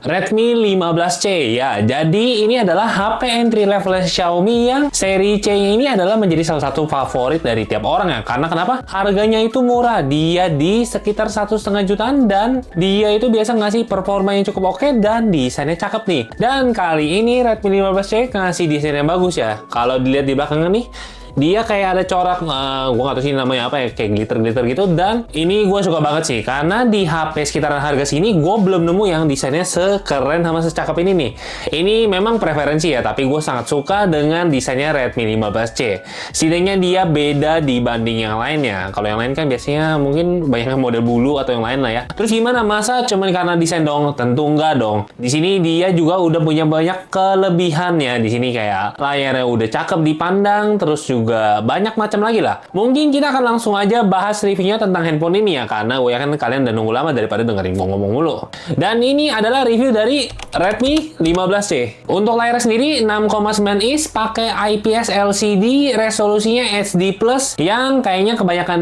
Redmi 15C ya. Jadi ini adalah HP entry level Xiaomi yang seri C ini adalah menjadi salah satu favorit dari tiap orang ya. Karena kenapa? Harganya itu murah. Dia di sekitar 1,5 jutaan dan dia itu biasa ngasih performa yang cukup oke dan desainnya cakep nih. Dan kali ini Redmi 15C ngasih desain yang bagus ya. Kalau dilihat di belakangnya nih, dia kayak ada corak, gue nggak tahu sih namanya apa ya, kayak glitter-glitter gitu. Dan ini gue suka banget sih, karena di HP sekitaran harga sini, gue belum nemu yang desainnya sekeren sama secakep ini nih. Ini memang preferensi ya, tapi gue sangat suka dengan desainnya Redmi 15C. Setidaknya dia beda dibanding yang lainnya. Kalau yang lain kan biasanya mungkin banyak yang model bulu atau yang lain lah ya. Terus gimana, masa cuman karena desain dong? Tentu enggak dong. Di sini dia juga udah punya banyak kelebihannya. Di sini kayak layarnya udah cakep dipandang, terus juga banyak macam lagi lah. Mungkin kita akan langsung aja bahas reviewnya tentang handphone ini ya, karena gue yakin kalian udah nunggu lama daripada dengerin gue ngomong mulu. Dan ini adalah review dari Redmi 15C. Untuk layar sendiri 6,9 inch pakai IPS LCD, resolusinya HD+, yang kayaknya kebanyakan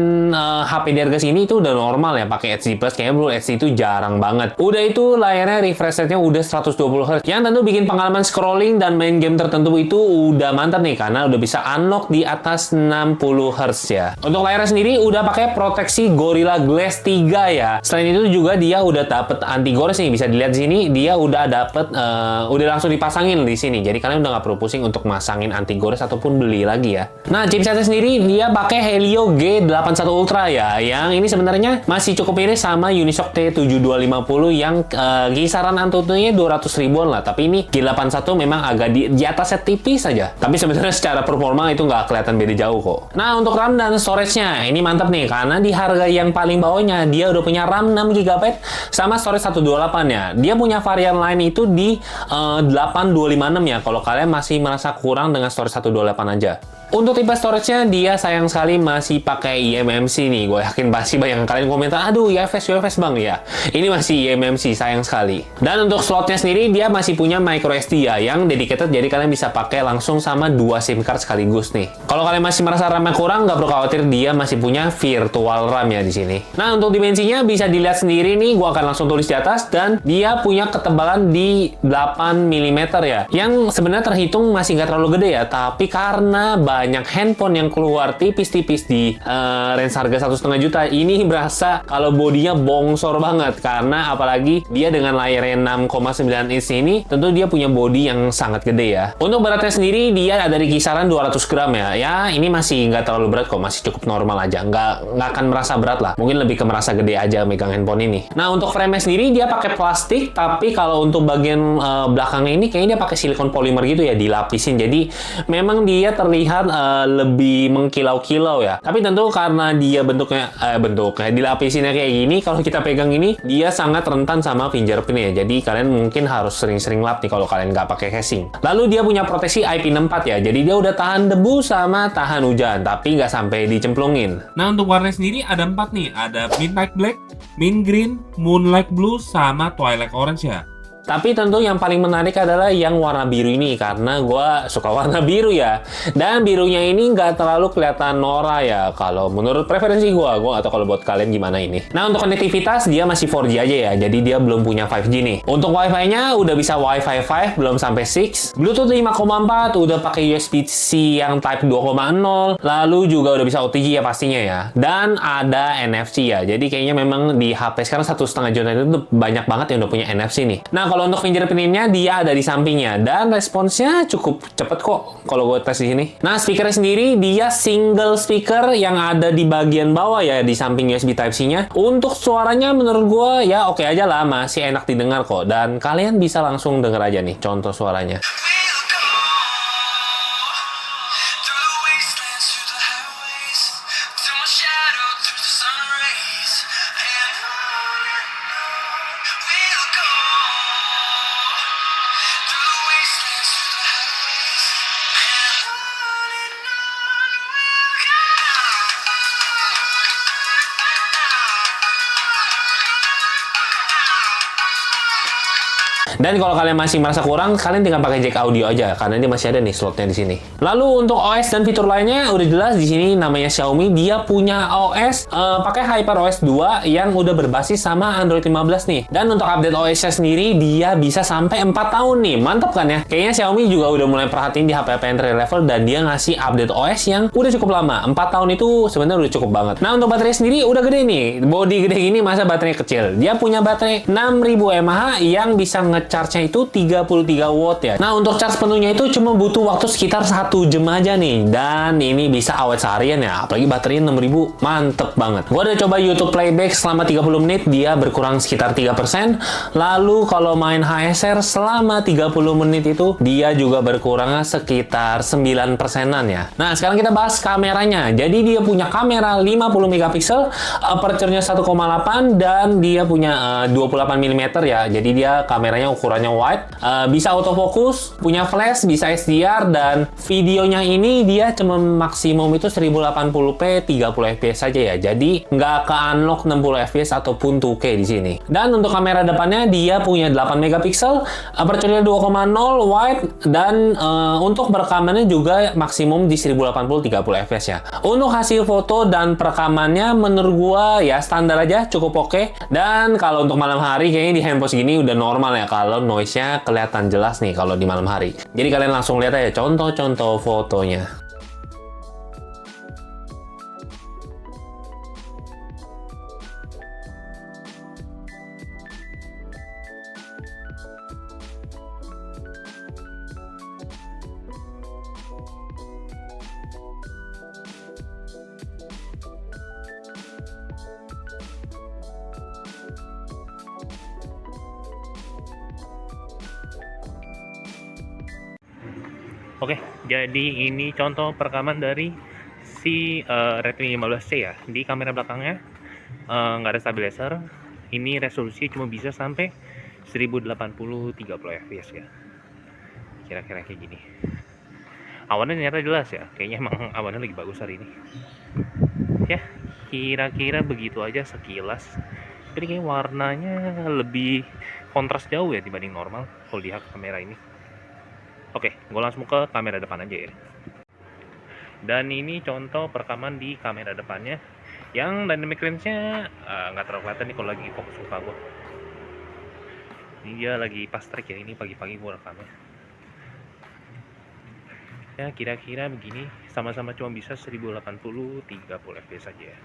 HP di harga sini itu udah normal ya pakai HD+, kayaknya belum HD itu jarang banget. Udah itu layarnya refresh rate-nya udah 120 Hz, yang tentu bikin pengalaman scrolling dan main game tertentu itu udah mantap nih, karena udah bisa unlock di atas 60 Hz ya. Untuk layarnya sendiri udah pakai proteksi Gorilla Glass 3 ya. Selain itu juga dia udah dapet anti gores nih, bisa dilihat di sini dia udah dapet udah langsung dipasangin di sini. Jadi kalian udah nggak perlu pusing untuk masangin anti gores ataupun beli lagi ya. Nah, chipsetnya sendiri dia pakai Helio G81 Ultra ya. Yang ini sebenarnya masih cukup mirip sama Unisoc T7250 yang kisaran Antutunya 200 ribuan lah. Tapi ini G81 memang agak di atasnya tipis saja. Tapi sebenarnya secara performa itu nggak kelihatan beda jauh kok. Nah, untuk RAM dan storage-nya ini mantap nih, karena di harga yang paling bawahnya dia udah punya RAM 6 GB sama storage 128 ya. Dia punya varian lain itu di 8256 ya, kalau kalian masih merasa kurang dengan storage 128 aja. Untuk tipe storage-nya, dia sayang sekali masih pakai eMMC nih. Gue yakin pasti banyak yang kalian komentar, aduh UFS bang ya. Ini masih eMMC, sayang sekali. Dan untuk slotnya sendiri, dia masih punya microSD ya, yang dedicated, jadi kalian bisa pakai langsung sama 2 SIM card sekaligus nih. Kalau kalian masih merasa RAM-nya kurang, nggak perlu khawatir, dia masih punya virtual RAM ya di sini. Nah, untuk dimensinya bisa dilihat sendiri nih, gue akan langsung tulis di atas, dan dia punya ketebalan di 8 mm ya, yang sebenarnya terhitung masih nggak terlalu gede ya, tapi karena banyak handphone yang keluar tipis-tipis di range harga 1,5 juta, ini berasa kalau bodinya bongsor banget, karena apalagi dia dengan layarnya 6,9 inch ini, tentu dia punya body yang sangat gede ya. Untuk beratnya sendiri, dia ada di kisaran 200 gram ya. Ya, ini masih nggak terlalu berat kok, masih cukup normal aja, nggak akan merasa berat lah. Mungkin lebih ke merasa gede aja megang handphone ini. Nah, untuk frame-nya sendiri, dia pakai plastik, tapi kalau untuk bagian belakangnya ini, kayaknya dia pakai silikon polimer gitu ya, dilapisin. Jadi, memang dia terlihat lebih mengkilau-kilau ya. Tapi tentu karena dia bentuknya dilapisinnya kayak gini, kalau kita pegang ini dia sangat rentan sama fingerprint ya. Jadi kalian mungkin harus sering-sering lap nih kalau kalian nggak pakai casing. Lalu dia punya proteksi IP64 ya. Jadi dia udah tahan debu sama tahan hujan, tapi nggak sampai dicemplungin. Nah, untuk warna sendiri ada 4 nih. Ada Midnight Black, Mint Green, Moonlight Blue, sama Twilight Orange ya. Tapi tentu yang paling menarik adalah yang warna biru ini, karena gue suka warna biru ya. Dan birunya ini nggak terlalu kelihatan norak ya, kalau menurut preferensi gue nggak tahu kalau buat kalian gimana ini. Nah, untuk konektivitas dia masih 4G aja ya, jadi dia belum punya 5G nih. Untuk Wi-Fi-nya udah bisa Wi-Fi 5, belum sampai 6. Bluetooth 5,4, udah pakai USB-C yang Type 2,0. Lalu juga udah bisa OTG ya pastinya ya. Dan ada NFC ya, jadi kayaknya memang di HP sekarang 1,5 juta itu banyak banget yang udah punya NFC nih. Nah, kalau untuk fingerprint-nya dia ada di sampingnya dan responsnya cukup cepet kok kalau gue tes di sini. Nah, speakernya sendiri dia single speaker yang ada di bagian bawah ya, di samping USB Type-C-nya. Untuk suaranya menurut gue ya oke aja lah, masih enak didengar kok, dan kalian bisa langsung denger aja nih contoh suaranya. Dan kalau kalian masih merasa kurang, kalian tinggal pakai jack audio aja karena dia masih ada nih slotnya di sini. Lalu untuk OS dan fitur lainnya udah jelas di sini, namanya Xiaomi, dia punya OS pakai HyperOS 2 yang udah berbasis sama Android 15 nih. Dan untuk update OS-nya sendiri dia bisa sampai 4 tahun nih. Mantap kan ya? Kayaknya Xiaomi juga udah mulai perhatiin di HP-HP entry level dan dia ngasih update OS yang udah cukup lama. 4 tahun itu sebenarnya udah cukup banget. Nah, untuk baterai sendiri udah gede nih. Body gede gini masa baterainya kecil. Dia punya baterai 6000 mAh yang bisa nge-charge-nya itu 33 watt ya. Nah, untuk charge penuhnya itu cuma butuh waktu sekitar 1 jam aja nih. Dan ini bisa awet seharian ya. Apalagi baterainya 6000, mantep banget. Gua udah coba YouTube playback selama 30 menit, dia berkurang sekitar 3%. Lalu kalau main HSR selama 30 menit itu, dia juga berkurang sekitar 9%-an ya. Nah, sekarang kita bahas kameranya. Jadi dia punya kamera 50 megapiksel, aperture-nya 1,8 dan dia punya 28 mm ya. Jadi dia kameranya ukurannya wide, bisa autofocus, punya flash, bisa SDR, dan videonya ini dia cuma maksimum itu 1080p 30 fps saja ya. Jadi nggak ke unlock 60 fps ataupun 2K di sini. Dan untuk kamera depannya dia punya 8 megapiksel, aperture-nya 2,0 wide, dan untuk perekamannya juga maksimum di 1080 30 fps ya. Untuk hasil foto dan perekamannya menurut gua ya standar aja, cukup oke. Dan kalau untuk malam hari kayaknya di handphone segini udah normal ya kalau noise-nya kelihatan jelas nih kalau di malam hari. Jadi kalian langsung lihat aja contoh-contoh fotonya. Oke, jadi ini contoh perekaman dari si Redmi 15C ya. Di kamera belakangnya nggak ada stabilizer. Ini resolusi cuma bisa sampai 1080 30 fps ya. Kira-kira kayak gini. Awannya ternyata jelas ya. Kayaknya emang awannya lagi bagus hari ini. Ya, kira-kira begitu aja sekilas. Jadi kayak warnanya lebih kontras jauh ya dibanding normal kalau lihat kamera ini. Oke, gue langsung ke kamera depan aja ya. Dan ini contoh perekaman di kamera depannya. Yang dynamic range-nya nggak terlalu kelihatan nih kalau lagi fokus muka gue. Ini dia lagi pas track ya, ini pagi-pagi gue rekamnya. Ya kira-kira begini, sama-sama cuma bisa 1080 30 fps saja ya.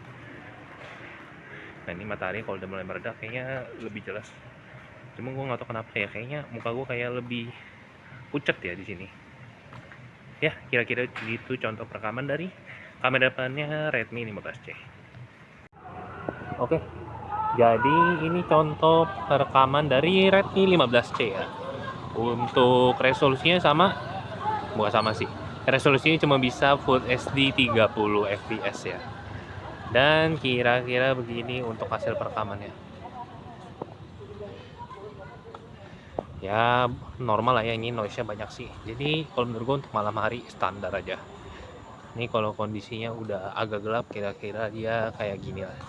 Nah ini matahari kalau udah mulai meredah kayaknya lebih jelas. Cuma gue nggak tahu kenapa ya, kayaknya muka gue kayak lebih pucat ya di sini. Ya, kira-kira gitu contoh perekaman dari kamera depannya Redmi 15C. Oke. Jadi ini contoh perekaman dari Redmi 15C ya. Untuk resolusinya sama, bukan sama sih. Resolusinya cuma bisa Full HD 30 fps ya. Dan kira-kira begini untuk hasil perekamannya. Ya normal lah ya, ini noise-nya banyak sih. Jadi kalau menurut gue untuk malam hari standar aja. Ini kalau kondisinya udah agak gelap kira-kira dia kayak gini lah.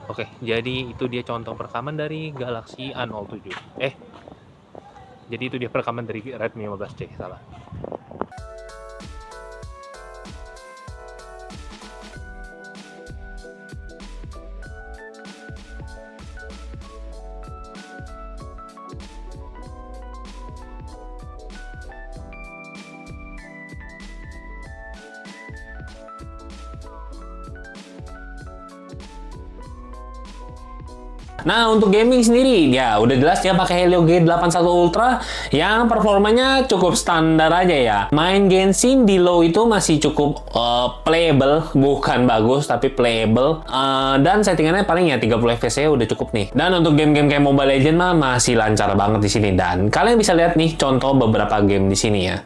Oke, jadi itu dia contoh perekaman dari Galaxy A07. Jadi itu dia perekaman dari Redmi 15C, salah. Nah, untuk gaming sendiri, ya udah jelas dia pakai Helio G81 Ultra yang performanya cukup standar aja ya. Main Genshin di low itu masih cukup playable, bukan bagus tapi playable. Dan settingannya paling ya 30 fps udah cukup nih. Dan untuk game-game kayak Mobile Legends mah masih lancar banget di sini, dan kalian bisa lihat nih contoh beberapa game di sini ya.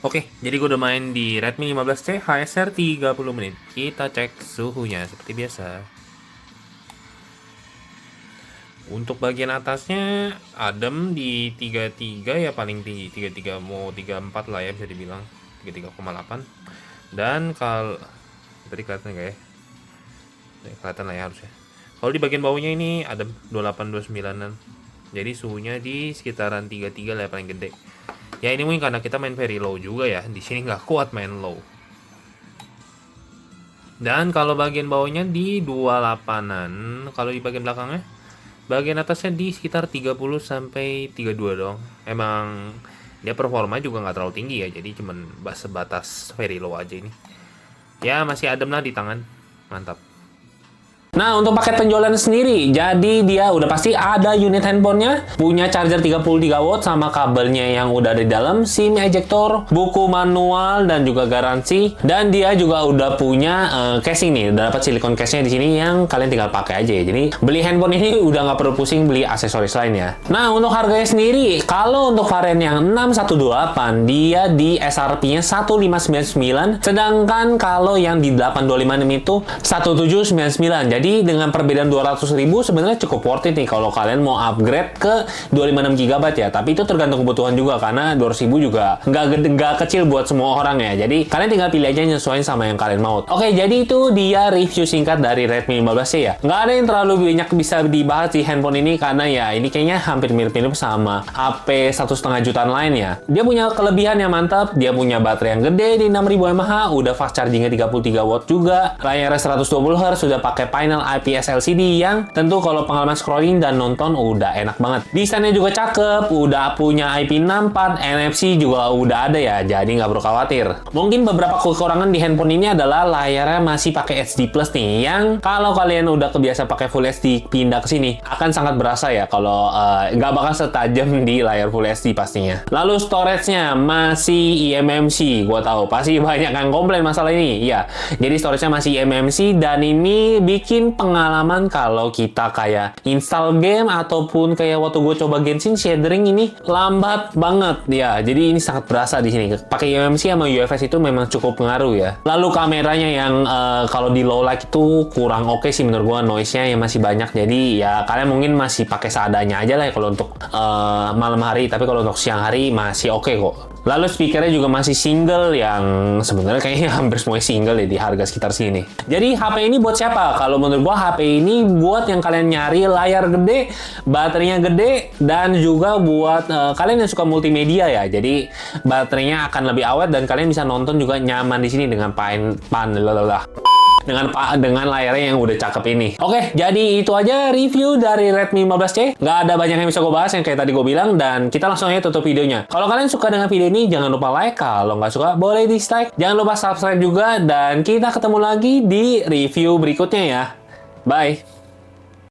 Oke, jadi gue udah main di Redmi 15C HSR 30 menit. Kita cek suhunya seperti biasa. Untuk bagian atasnya adem di 33 ya, paling tinggi 33 mau 34 lah ya bisa dibilang, 33,8. Dan kalau tadi kelihatan nggak ya? Kelihatan lah ya harusnya. Kalau di bagian bawahnya ini adem 28 29-an. Jadi suhunya di sekitaran 33 lah ya, paling gede. Ya ini mungkin karena kita main very low juga ya. Di sini nggak kuat main low. Dan kalau bagian bawahnya di 28-an, kalau di bagian belakangnya, bagian atasnya di sekitar 30 sampai 32 dong. Emang dia performa juga nggak terlalu tinggi ya, jadi cuman sebatas very low aja ini. Ya masih adem lah di tangan, mantap. Nah, untuk paket penjualan sendiri, jadi dia udah pasti ada unit handphonenya, punya charger 33 watt sama kabelnya yang udah ada di dalam, SIM ejector, buku manual dan juga garansi, dan dia juga udah punya casing nih, udah dapat silikon case-nya di sini yang kalian tinggal pakai aja ya. Jadi beli handphone ini udah nggak perlu pusing beli aksesoris lainnya. Nah, untuk harganya sendiri, kalau untuk varian yang 618 dia di SRP-nya 1599, sedangkan kalau yang di 825 itu 1799. Jadi dengan perbedaan 200.000 sebenarnya cukup worth it nih kalau kalian mau upgrade ke 256 GB ya. Tapi itu tergantung kebutuhan juga karena 200.000 juga nggak kecil buat semua orang ya. Jadi kalian tinggal pilih aja nyesuaiin sama yang kalian mau. Oke, jadi itu dia review singkat dari Redmi 15C ya. Nggak ada yang terlalu banyak bisa dibahas di handphone ini karena ya ini kayaknya hampir mirip-mirip sama HP 1,5 jutaan lain ya. Dia punya kelebihan yang mantap, dia punya baterai yang gede di 6000 mAh, udah fast chargingnya 33 watt juga, layarnya 120Hz, sudah pakai panel IPS LCD yang tentu kalau pengalaman scrolling dan nonton udah enak banget. Desainnya juga cakep, udah punya IP64, NFC juga udah ada ya, jadi nggak perlu khawatir. Mungkin beberapa kekurangan di handphone ini adalah layarnya masih pakai HD Plus nih, yang kalau kalian udah kebiasa pakai Full HD pindah ke sini akan sangat berasa ya kalau nggak bakal setajam di layar Full HD pastinya. Lalu storage-nya masih eMMC, gua tahu pasti banyak yang komplain masalah ini. Ya, jadi storage-nya masih eMMC dan ini bikin pengalaman kalau kita kayak install game ataupun kayak waktu gue coba Genshin shadering ini lambat banget ya. Jadi ini sangat berasa di sini. Pakai eMMC sama UFS itu memang cukup pengaruh ya. Lalu kameranya yang kalau di low light itu kurang oke sih menurut gue, noise-nya yang masih banyak. Jadi ya kalian mungkin masih pakai seadanya aja lah ya kalau untuk malam hari, tapi kalau untuk siang hari masih oke kok. Lalu speakernya juga masih single yang sebenarnya kayaknya hampir semuanya single ya di harga sekitar sini. Jadi HP ini buat siapa? Kalau menurut gua HP ini buat yang kalian nyari layar gede, baterainya gede, dan juga buat kalian yang suka multimedia ya. Jadi baterainya akan lebih awet dan kalian bisa nonton juga nyaman di sini dengan dengan layarnya yang udah cakep ini. Oke, jadi itu aja review dari Redmi 15C. Nggak ada banyak yang bisa gue bahas yang kayak tadi gue bilang, dan kita langsung aja tutup videonya. Kalau kalian suka dengan video ini, jangan lupa like. Kalau nggak suka, boleh dislike. Jangan lupa subscribe juga, dan kita ketemu lagi di review berikutnya ya. Bye!